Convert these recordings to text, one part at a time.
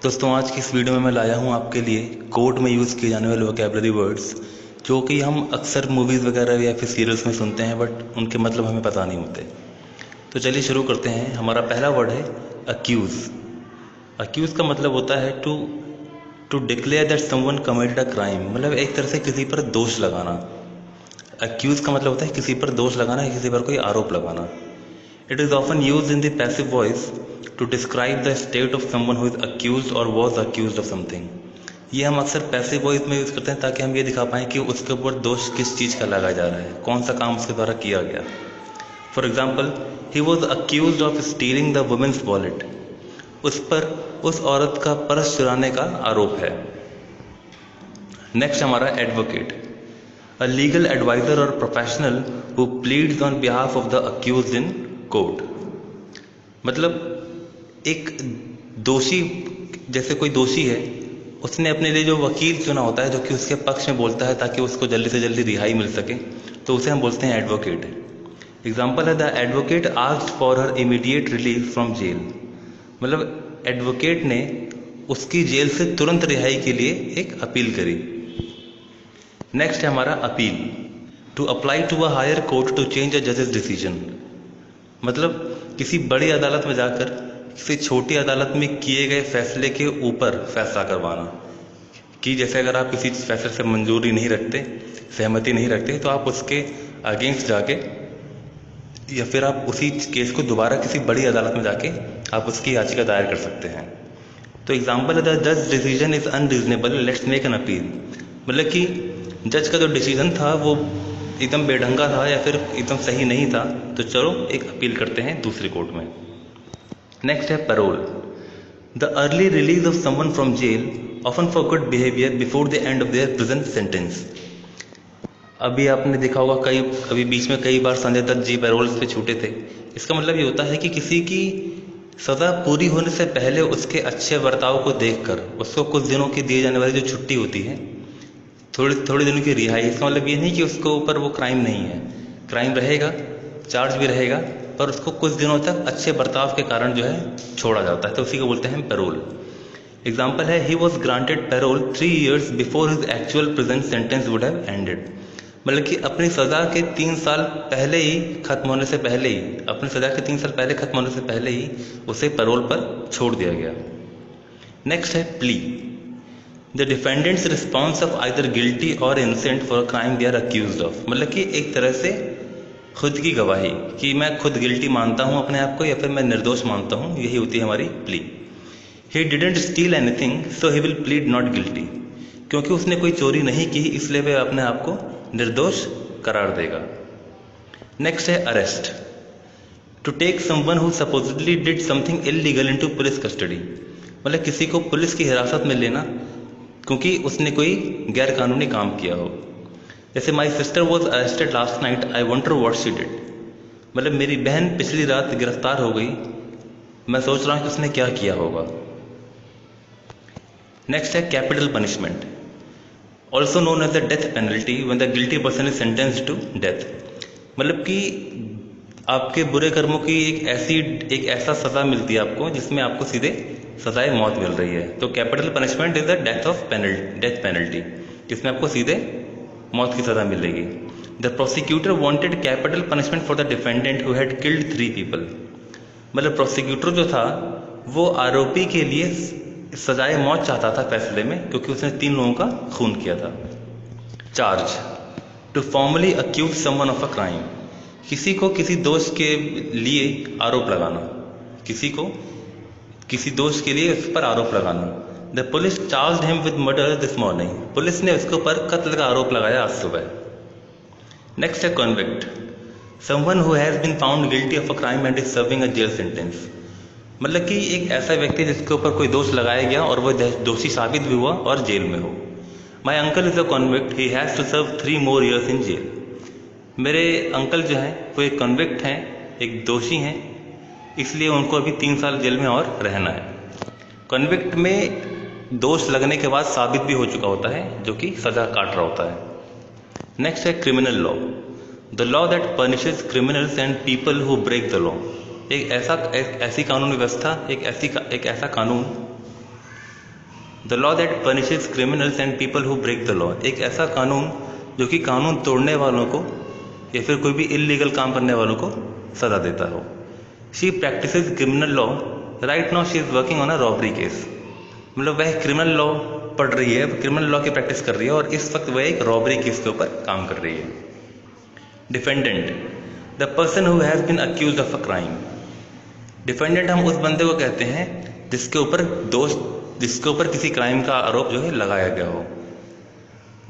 दोस्तों, आज की इस वीडियो में मैं लाया हूँ आपके लिए कोर्ट में यूज़ किए जाने वाले वोकैबलरी वर्ड्स जो कि हम अक्सर मूवीज़ वगैरह या फिर सीरियल्स में सुनते हैं, बट उनके मतलब हमें पता नहीं होते। तो चलिए शुरू करते हैं। हमारा पहला वर्ड है अक्यूज़। अक्यूज़ का मतलब होता है to declare that someone committed a crime, मतलब एक तरह से किसी पर दोष लगाना। अक्यूज़ का मतलब होता है किसी पर दोष लगाना या किसी पर कोई आरोप लगाना। It is often used in the passive voice to describe the state of someone who is accused or was accused of something. ये हम अक्सर पैसिव वॉइस में यूज़ करते हैं ताकि हम ये दिखा पाएँ कि उसके ऊपर दोष किस चीज़ का लगाया जा रहा है, कौन सा काम उसके द्वारा किया गया। For example, he was accuse of stealing the woman's wallet. उस पर उस औरत का पर्स चुराने का आरोप है। नेक्स्ट हमारा एडवोकेट, अ लीगल एडवाइजर और professional who pleads on behalf of the accused in court. मतलब एक दोषी, जैसे कोई दोषी है, उसने अपने लिए जो वकील चुना होता है जो कि उसके पक्ष में बोलता है ताकि उसको जल्दी से जल्दी रिहाई मिल सके, तो उसे हम बोलते हैं एडवोकेट। एग्जाम्पल है the advocate asked for her immediate release from jail. मतलब एडवोकेट ने उसकी जेल से तुरंत रिहाई के लिए एक अपील करी। नेक्स्ट है हमारा appeal, to apply to a higher court to change a जजेस डिसीजन। मतलब किसी बड़ी अदालत में जाकर किसी छोटी अदालत में किए गए फैसले के ऊपर फैसला करवाना। कि जैसे अगर आप किसी फैसले से मंजूरी नहीं रखते, सहमति नहीं रखते, तो आप उसके अगेंस्ट जाके या फिर आप उसी केस को दोबारा किसी बड़ी अदालत में जाके आप उसकी याचिका दायर कर सकते हैं। तो एग्जाम्पल है द जज decision is unreasonable, let's make an appeal. मतलब कि जज का जो डिसीजन था वो एकदम बेढंगा था या फिर एकदम सही नहीं था, तो चलो एक अपील करते हैं दूसरी कोर्ट में। नेक्स्ट है parole, the early release of someone from jail often for good behaviour before the end of their present sentence. अभी आपने देखा होगा अभी बीच में कई बार संजय दत्त जी पैरोल पे छूटे थे। इसका मतलब ये होता है कि किसी की सज़ा पूरी होने से पहले उसके अच्छे बर्ताव को देखकर उसको कुछ दिनों की दी जाने वाली जो छुट्टी होती है, थोड़ी दिनों की रिहाई। इसका मतलब ये नहीं कि उसके ऊपर वो क्राइम नहीं है, क्राइम रहेगा, चार्ज भी रहेगा, पर उसको कुछ दिनों तक अच्छे बर्ताव के कारण जो है छोड़ा जाता है, तो उसी को बोलते हैं पैरोल। एग्जाम्पल है he was granted parole 3 years before his actual present sentence would have ended. मतलब कि अपनी सज़ा के 3 साल पहले ही खत्म होने से पहले ही, अपनी सज़ा के 3 साल पहले खत्म होने से पहले ही उसे पैरोल पर छोड़ दिया गया। नेक्स्ट है plea, the defendant's response of either guilty और innocent for crime they are accused of. मतलब कि एक तरह से खुद की गवाही कि मैं खुद गिल्टी मानता हूँ अपने आप को या फिर मैं निर्दोष मानता हूँ, यही होती है हमारी plea. He didn't steel anything so he will plead not guilty. क्योंकि उसने कोई चोरी नहीं की इसलिए वह अपने आप को निर्दोष करार देगा। नेक्स्ट है arrest, to take someone who supposedly did something illegal into police custody. मतलब किसी को पुलिस की हिरासत में लेना क्योंकि उसने कोई गैर कानूनी काम किया हो। जैसे my sister was arrested last night, I wonder what she did. मतलब मेरी बहन पिछली रात गिरफ्तार हो गई, मैं सोच रहा हूँ कि उसने क्या किया होगा। नेक्स्ट है capital punishment, also known as the death penalty when the guilty person is sentenced to death. मतलब कि आपके बुरे कर्मों की एक ऐसा सजा मिलती है आपको जिसमें आपको सीधे सजाए मौत मिल रही है। तो capital punishment is the death penalty, जिसमें आपको सीधे मौत की सजा मिलेगी। The prosecutor wanted capital punishment for the defendant who had killed 3 people। मतलब प्रोसिक्यूटर जो था वो आरोपी के लिए सजाए मौत चाहता था फैसले में, क्योंकि उसने 3 लोगों का खून किया था। Charge, to formally accuse someone of a crime. किसी को किसी दोष के लिए आरोप लगाना, किसी को किसी दोष के लिए उस पर आरोप लगाना। The police charged him with murder this morning. Police ने उसके ऊपर कत्ल का आरोप लगाया आज सुबह। नेक्स्ट है convict, someone who has been found guilty of a crime and is serving a jail sentence. मतलब कि एक ऐसा व्यक्ति जिसके ऊपर कोई दोष लगाया गया और वह दोषी साबित भी हुआ और जेल में हो। My uncle is a convict, he has to serve 3 more years in jail. मेरे अंकल जो हैं वो एक कॉन्विक्ट हैं, एक दोषी हैं, इसलिए उनको अभी 3 साल जेल में और रहना है। कॉन्विक्ट में दोष लगने के बाद साबित भी हो चुका होता है, जो कि सजा काट रहा होता है। नेक्स्ट है criminal law, the law that punishes criminals and people who break the law. एक ऐसी कानून व्यवस्था, एक ऐसा कानून the law that punishes criminals and people who break the law, एक ऐसा कानून जो कि कानून तोड़ने वालों को या फिर कोई भी इलीगल काम करने वालों को सजा देता हो। She practices criminal law, right now she is working on a robbery case, मतलब वह क्रिमिनल लॉ पढ़ रही है, क्रिमिनल लॉ की प्रैक्टिस कर रही है और इस वक्त वह एक रॉबरी केस के ऊपर काम कर रही है। Defendant, the person who has been accused of a crime. Defendant हम उस बंदे को कहते हैं जिसके ऊपर किसी क्राइम का आरोप जो है लगाया गया हो।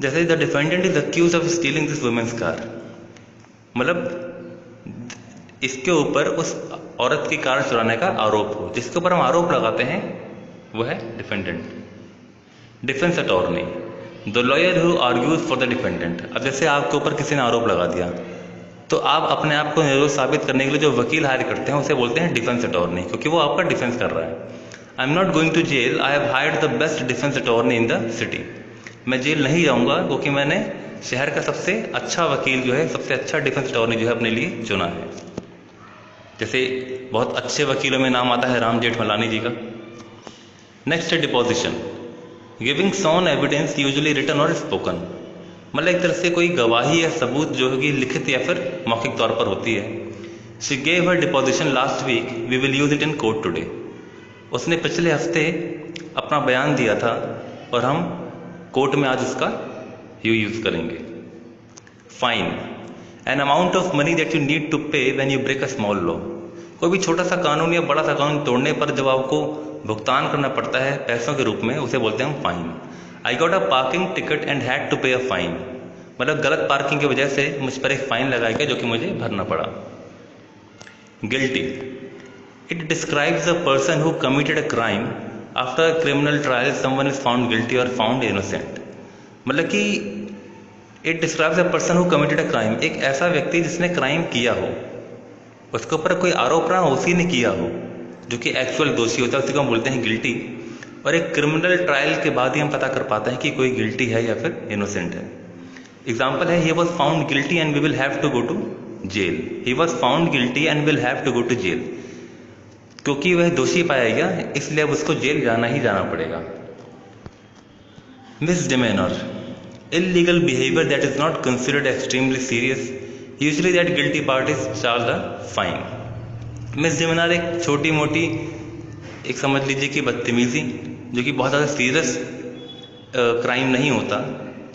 जैसे the defendant is accused of stealing this woman's car, मतलब इसके ऊपर उस औरत की कार चुराने का आरोप हो, जिसके ऊपर हम आरोप लगाते हैं वो है defendant. Defence attorney, the lawyer who argues for the defendant. अब जैसे आपके ऊपर किसी ने आरोप लगा दिया तो आप अपने आप को निर्दोष साबित करने के लिए जो वकील हायर करते हैं उसे बोलते हैं डिफेंस अटॉर्नी, क्योंकि वो आपका डिफेंस कर रहा है। I am not going to jail, I have hired the best defence attorney in the city. मैं जेल नहीं जाऊंगा क्योंकि मैंने शहर का सबसे अच्छा वकील जो है, सबसे अच्छा डिफेंस अटॉर्नी जो है अपने लिए चुना है। जैसे बहुत अच्छे वकीलों में नाम आता है राम जेठमलानी जी का। नेक्स्ट है deposition, giving sworn evidence usually written और स्पोकन, मतलब एक तरह से कोई गवाही या सबूत जो है लिखित या फिर मौखिक तौर पर होती है। She gave her deposition last week, we will use it in court today. उसने पिछले हफ्ते अपना बयान दिया था और हम कोर्ट में आज उसका यूज करेंगे। Fine, an amount of money that you need to pay when you break a small law. कोई भी छोटा सा कानून या बड़ा सा कानून तोड़ने पर जब आपको भुगतान करना पड़ता है पैसों के रूप में, उसे बोलते हैं हम fine. I got a parking ticket and had to pay a fine, मतलब गलत पार्किंग की वजह से मुझ पर एक फाइन लगाया गया जो कि मुझे भरना पड़ा। Guilty, it describes a person who committed a crime after a criminal trial someone is found guilty और फाउंड इनोसेंट, मतलब कि it describes a person who committed a crime, एक ऐसा व्यक्ति जिसने क्राइम किया हो, उसके ऊपर कोई आरोप ना उसी ने किया हो, जो कि एक्चुअल दोषी होता है, उसी को हम बोलते हैं गिल्टी। और एक क्रिमिनल ट्रायल के बाद ही हम पता कर पाते हैं कि कोई गिल्टी है या फिर इनोसेंट है। एग्जाम्पल है, he was found guilty and we will have to go to jail. He was found guilty and will have to go to jail, क्योंकि वह दोषी पाया गया इसलिए अब उसको जेल जाना ही जाना पड़ेगा। Misdemeanour, illegal behavior that is not considered extremely serious, usually that guilty party is charged a fine। Misdemeanour एक छोटी मोटी, एक समझ लीजिए कि बदतमीजी, जो कि बहुत ज़्यादा सीरियस क्राइम नहीं होता,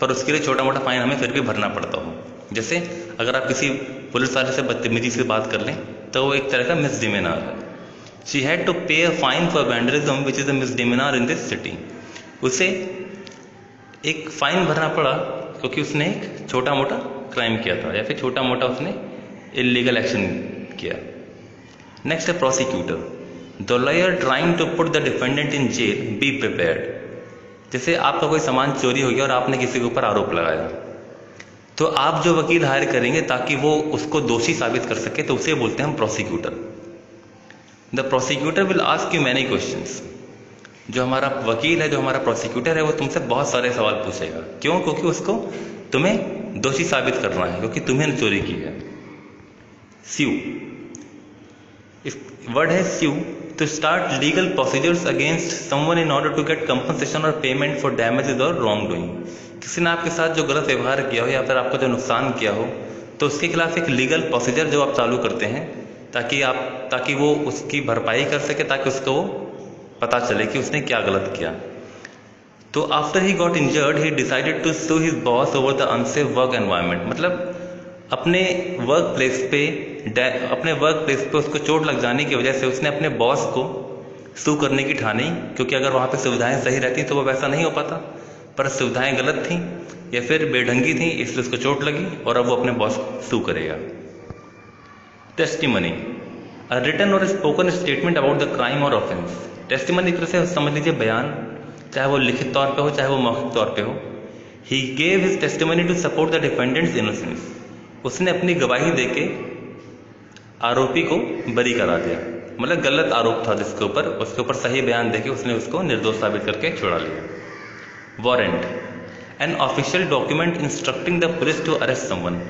पर उसके लिए छोटा मोटा फाइन हमें फिर भी भरना पड़ता हो। जैसे अगर आप किसी पुलिस वाले से बदतमीजी से बात कर लें तो वो एक तरह का मिसडिमेनर है। She had to pay a fine for vandalism which is a misdemeanour in this city. उसे एक फाइन भरना पड़ा क्योंकि उसने एक छोटा मोटा क्राइम किया था या फिर छोटा मोटा उसने इलीगल एक्शन किया। नेक्स्ट है prosecutor, the lawyer trying to put the defendant in jail, be prepared. जैसे आपका कोई सामान चोरी हो गया और आपने किसी के ऊपर आरोप लगाया, तो आप जो वकील हायर करेंगे ताकि वो उसको दोषी साबित कर सके, तो उसे बोलते हैं हम prosecutor. The prosecutor will ask you many questions. जो हमारा वकील है, जो हमारा प्रोसिक्यूटर है, वो तुमसे बहुत सारे सवाल पूछेगा। क्यों? क्योंकि उसको तुम्हें दोषी साबित करना है, क्योंकि तुम्हें चोरी की है। स्यू, इस वर्ड है sue, to start legal procedures against someone in order to get compensation और पेमेंट फॉर डैमेजेस और रॉन्ग डूइंग। किसी ने आपके साथ जो गलत व्यवहार किया हो या फिर आपका जो नुकसान किया हो, तो उसके खिलाफ एक लीगल प्रोसीजर जो आप चालू करते हैं ताकि वो उसकी भरपाई कर सके, ताकि उसको पता चले कि उसने क्या गलत किया। तो after he got injured he decided to sue his boss over the unsafe work environment, मतलब अपने वर्क प्लेस पे उसको चोट लग जाने की वजह से उसने अपने बॉस को सू करने की ठानी, क्योंकि अगर वहाँ पे सुविधाएं सही रहती तो वो वैसा नहीं हो पाता, पर सुविधाएं गलत थी या फिर बेढंगी थी, इसलिए उसको चोट लगी और अब वो अपने बॉस को सू करेगा। टेस्टिमनी, अ रिटन और spoken statement about the crime और ऑफेंस। टेस्टिमनी एक तरह से समझ लीजिए बयान, चाहे वो लिखित तौर पे हो चाहे वो मौखिक तौर पे हो। He gave his testimony to support the defendant's innocence. उसने अपनी गवाही देके आरोपी को बरी करा दिया, मतलब गलत आरोप था जिसके ऊपर, उसके ऊपर सही बयान देके उसने उसको निर्दोष साबित करके छुड़ा लिया। Warrant, an official document instructing the police to arrest someone.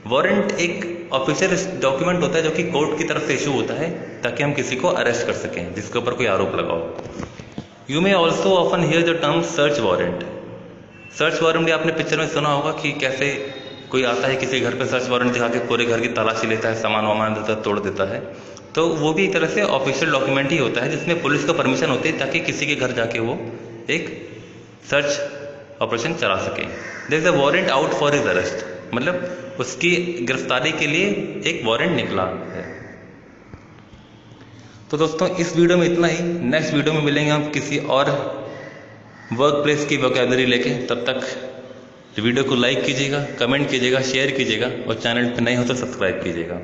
Warrant एक ऑफिशियल डॉक्यूमेंट होता है जो कि कोर्ट की तरफ से इशू होता है ताकि हम किसी को अरेस्ट कर सकें जिसके ऊपर कोई आरोप लगा हो। You may also often here the term search warrant. Search warrant भी आपने पिक्चर में सुना होगा कि कैसे कोई आता है किसी घर पे सर्च वारंट दिखा के पूरे घर की तलाशी लेता है, सामान वामान देता है, तोड़ देता है। तो वो भी एक तरह से ऑफिशियल डॉक्यूमेंट ही होता है जिसमें पुलिस को परमिशन होती है ताकि किसी के घर जाके वो एक सर्च ऑपरेशन चला सके। There is a warrant out for his arrest, मतलब उसकी गिरफ्तारी के लिए एक वारंट निकला है। तो दोस्तों इस वीडियो में इतना ही। नेक्स्ट वीडियो में मिलेंगे हम किसी और वर्क प्लेस की वोकैबुलरी लेके। तब तक वीडियो को लाइक कीजिएगा, कमेंट कीजिएगा, शेयर कीजिएगा और चैनल पर नए हो तो सब्सक्राइब कीजिएगा।